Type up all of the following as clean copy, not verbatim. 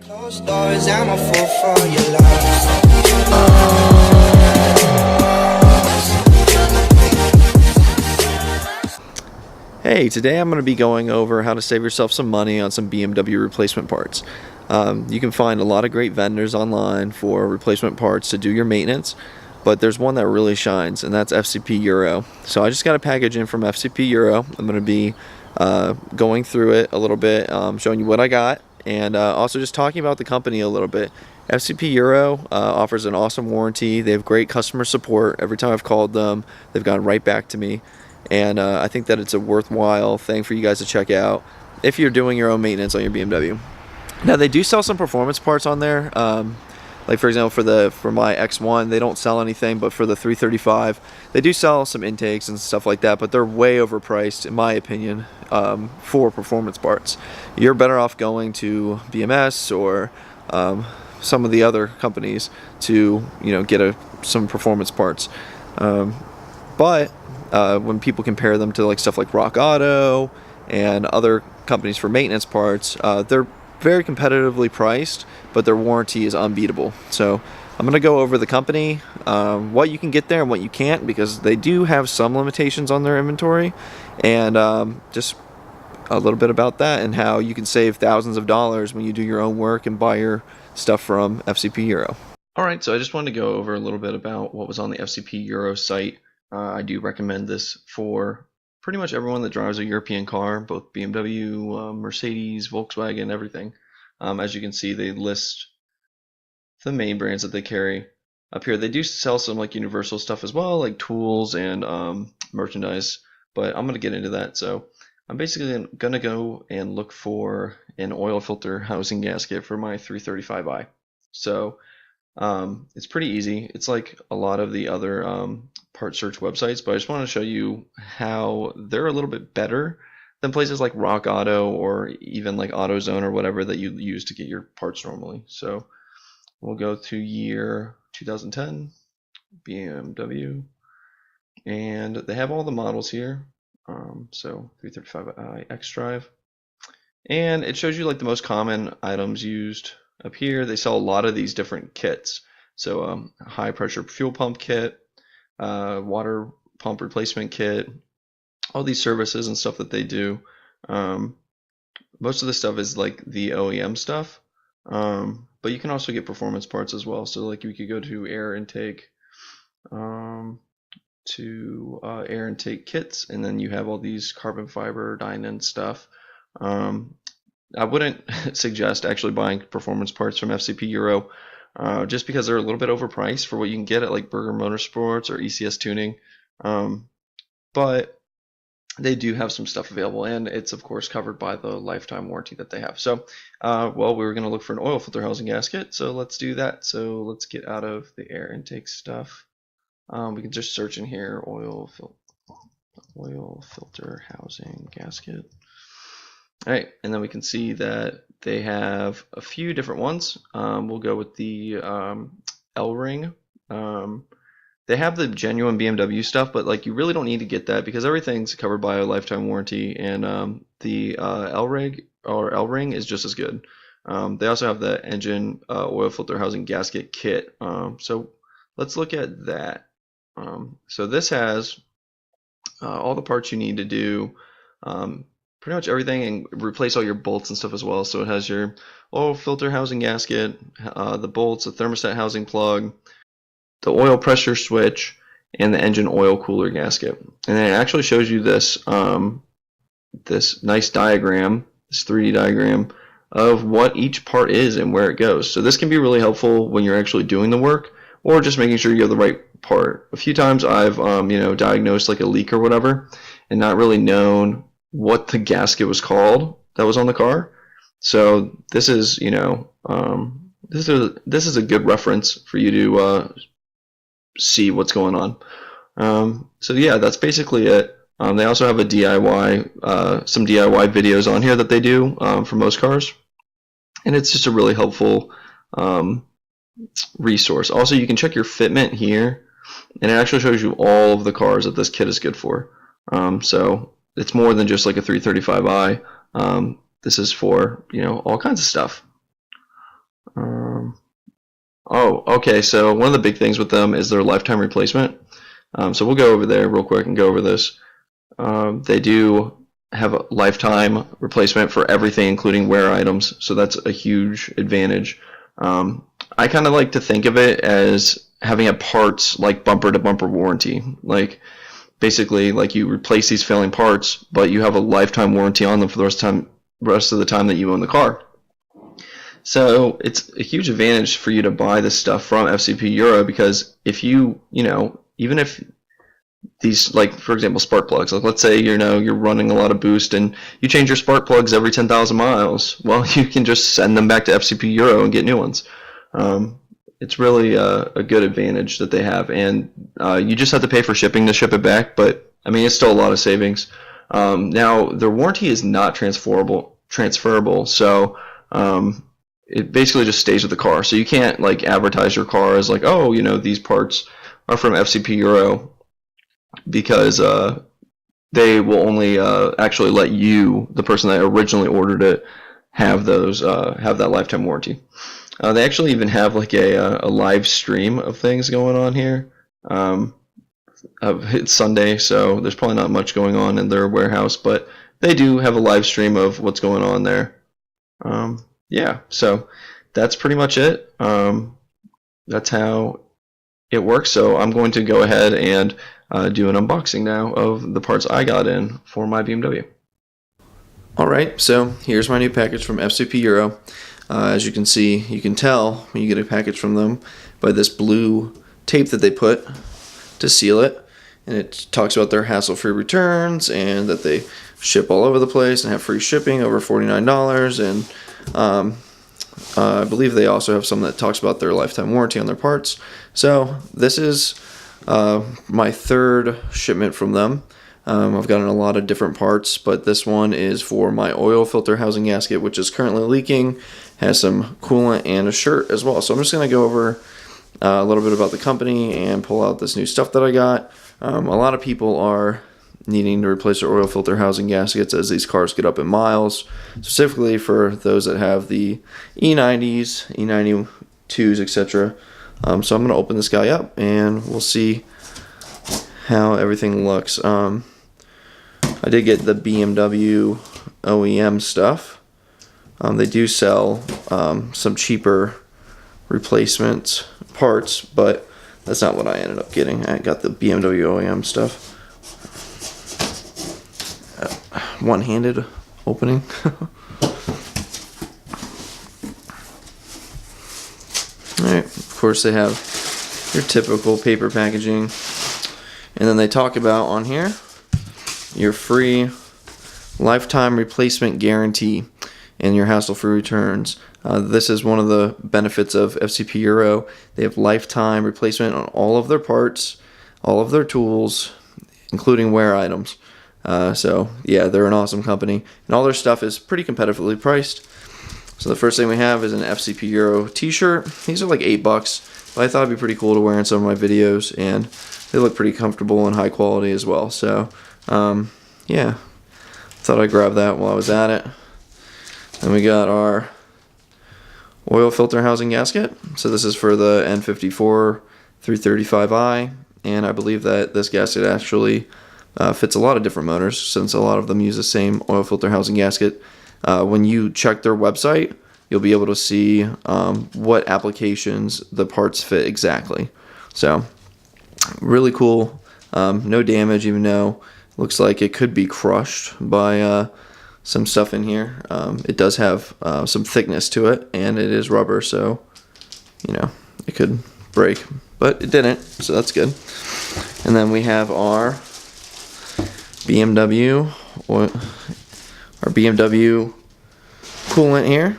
Closed doors, I'm a fool for your love. Hey, today I'm going to be going over how to save yourself some money on some BMW replacement parts. You can find a lot of great vendors online for replacement parts to do your maintenance, but there's one that really shines, and that's FCP Euro. So I just got a package in from FCP Euro. I'm going to be going through it a little bit, showing you what I got, and also just talking about the company a little bit. FCP Euro offers an awesome warranty. They have great customer support. Every time I've called them, they've gone right back to me. And I think that it's a worthwhile thing for you guys to check out if you're doing your own maintenance on your BMW. Now, they do sell some performance parts on there. Like, for example, for my X1, they don't sell anything, but for the 335, they do sell some intakes and stuff like that, but they're way overpriced, in my opinion, for performance parts. You're better off going to BMS or some of the other companies to, get some performance parts. But when people compare them to stuff like Rock Auto and other companies for maintenance parts, they're very competitively priced, but their warranty is unbeatable. So I'm going to go over the company, what you can get there and what you can't, because they do have some limitations on their inventory, and just a little bit about that and how you can save thousands of dollars when you do your own work and buy your stuff from FCP Euro. Alright, so I just wanted to go over a little bit about what was on the FCP Euro site. I do recommend this for pretty much everyone that drives a European car, both BMW, Mercedes, Volkswagen, everything. As you can see, they list the main brands that they carry up here. They do sell some Universal stuff as well, like tools and merchandise, but I'm going to get into that. So I'm basically going to go and look for an oil filter housing gasket for my 335i. So it's pretty easy. It's like a lot of the other part search websites, but I just want to show you how they're a little bit better than places like Rock Auto or even like AutoZone or whatever that you use to get your parts normally. So we'll go to year 2010 BMW, and they have all the models here. So 335i xDrive, and it shows you the most common items used. Up here, they sell a lot of these different kits. So high pressure fuel pump kit, water pump replacement kit, all these services and stuff that they do. Most of the stuff is the OEM stuff, but you can also get performance parts as well. So you could go to air intake, air intake kits, and then you have all these carbon fiber, Dynon stuff. I wouldn't suggest actually buying performance parts from FCP Euro, just because they're a little bit overpriced for what you can get at Berger Motorsports or ECS Tuning. But they do have some stuff available, and it's of course covered by the lifetime warranty that they have. So, well, we were going to look for an oil filter housing gasket, so let's do that. So let's get out of the air intake stuff. We can just search in here, oil filter housing gasket. All right, and then we can see that they have a few different ones. We'll go with the L-Ring. They have the genuine BMW stuff, but you really don't need to get that because everything's covered by a lifetime warranty, and the L-Ring is just as good. They also have the engine oil filter housing gasket kit. So let's look at that. So this has all the parts you need to do. Pretty much everything, and replace all your bolts and stuff as well. So it has your oil filter housing gasket, the bolts, the thermostat housing plug, the oil pressure switch, and the engine oil cooler gasket. And then it actually shows you this this nice diagram, this 3D diagram of what each part is and where it goes. So this can be really helpful when you're actually doing the work, or just making sure you have the right part. A few times I've diagnosed a leak or whatever, and not really known what the gasket was called that was on the car. So this is this is a good reference for you to see what's going on. So yeah, that's basically it. They also have a DIY, some DIY videos on here that they do for most cars, and it's just a really helpful resource. Also, you can check your fitment here, and it actually shows you all of the cars that this kit is good for. So it's more than just a 335i. This is for all kinds of stuff. Oh, okay. So one of the big things with them is their lifetime replacement. So we'll go over there real quick and go over this. They do have a lifetime replacement for everything, including wear items. So that's a huge advantage. I kind of like to think of it as having a parts like bumper to bumper warranty. Like basically, like you replace these failing parts, but you have a lifetime warranty on them for the rest of the time that you own the car. So it's a huge advantage for you to buy this stuff from FCP Euro, because if you know, even if these, like for example, spark plugs, like let's say you're running a lot of boost and you change your spark plugs every 10,000 miles, well, you can just send them back to FCP Euro and get new ones. It's really a good advantage that they have, and you just have to pay for shipping to ship it back, but I mean it's still a lot of savings. Now their warranty is not transferable, so it basically just stays with the car. So you can't like advertise your car as like, oh, these parts are from FCP Euro, because they will only actually let you, the person that originally ordered it, have that lifetime warranty. They actually even have like a live stream of things going on here. It's Sunday, so there's probably not much going on in their warehouse, but they do have a live stream of what's going on there. Yeah, so that's pretty much it. That's how it works. So I'm going to go ahead and do an unboxing now of the parts I got in for my BMW. Alright, so here's my new package from FCP Euro. As you can see, you can tell when you get a package from them by this blue tape that they put to seal it. And it talks about their hassle-free returns and that they ship all over the place and have free shipping over $49. And I believe they also have something that talks about their lifetime warranty on their parts. So this is my third shipment from them. I've gotten a lot of different parts, but this one is for my oil filter housing gasket, which is currently leaking. Has some coolant and a shirt as well. So I'm just going to go over a little bit about the company and pull out this new stuff that I got. A lot of people are needing to replace their oil filter housing gaskets as these cars get up in miles, specifically for those that have the E90s, E92s, etc. So I'm going to open this guy up and we'll see how everything looks. I did get the BMW OEM stuff. They do sell some cheaper replacement parts, but that's not what I ended up getting. I got the BMW OEM stuff. One-handed opening. Alright, of course they have your typical paper packaging. And then they talk about on here your free lifetime replacement guarantee and your hassle-free returns. This is one of the benefits of FCP Euro. They have lifetime replacement on all of their parts, all of their tools, including wear items. So yeah, they're an awesome company, and all their stuff is pretty competitively priced. So the first thing we have is an FCP Euro t-shirt. These are like $8, but I thought it'd be pretty cool to wear in some of my videos, and they look pretty comfortable and high quality as well. So yeah, thought I'd grab that while I was at it. Then we got our oil filter housing gasket. So this is for the N54 335i, and I believe that this gasket actually fits a lot of different motors, since a lot of them use the same oil filter housing gasket. When you check their website, you'll be able to see what applications the parts fit exactly. So really cool. No damage, even though it looks like it could be crushed by some stuff in here. It does have some thickness to it, and it is rubber, so it could break, but it didn't, so that's good. And then we have our BMW coolant here.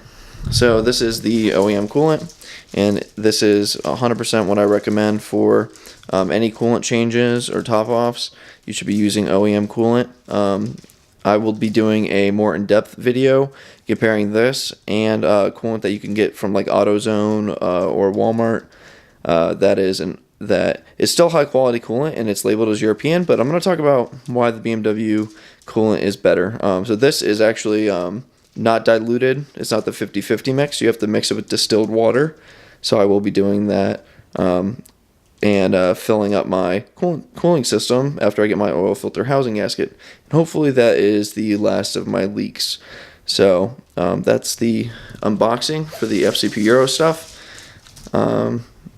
So this is the OEM coolant, and this is 100% what I recommend for any coolant changes or top-offs. You should be using OEM coolant. I will be doing a more in-depth video comparing this and coolant that you can get from like AutoZone or Walmart. That is still high-quality coolant, and it's labeled as European, but I'm going to talk about why the BMW coolant is better. So this is actually not diluted. It's not the 50-50 mix. You have to mix it with distilled water. So I will be doing that. And filling up my cooling system after I get my oil filter housing gasket. And hopefully that is the last of my leaks. So that's the unboxing for the FCP Euro stuff.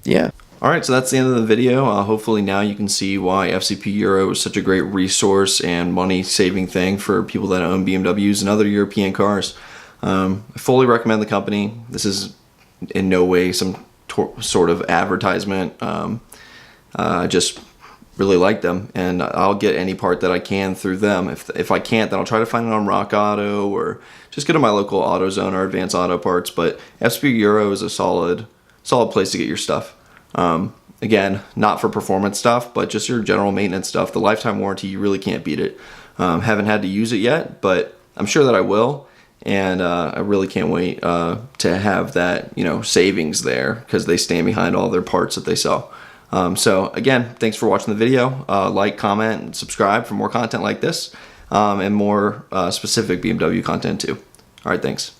Yeah. Alright, so that's the end of the video. Hopefully now you can see why FCP Euro is such a great resource and money-saving thing for people that own BMWs and other European cars. I fully recommend the company. This is in no way some sort of advertisement. I just really like them, and I'll get any part that I can through them. If I can't, then I'll try to find it on Rock Auto or just go to my local AutoZone or Advanced Auto Parts. But FCP Euro is a solid place to get your stuff. Again, not for performance stuff, but just your general maintenance stuff. The lifetime warranty, you really can't beat it. Haven't had to use it yet, but I'm sure that I will. And I really can't wait to have that, savings there, because they stand behind all their parts that they sell. So again, thanks for watching the video. Like, comment, and subscribe for more content like this, and more specific BMW content too. All right, thanks.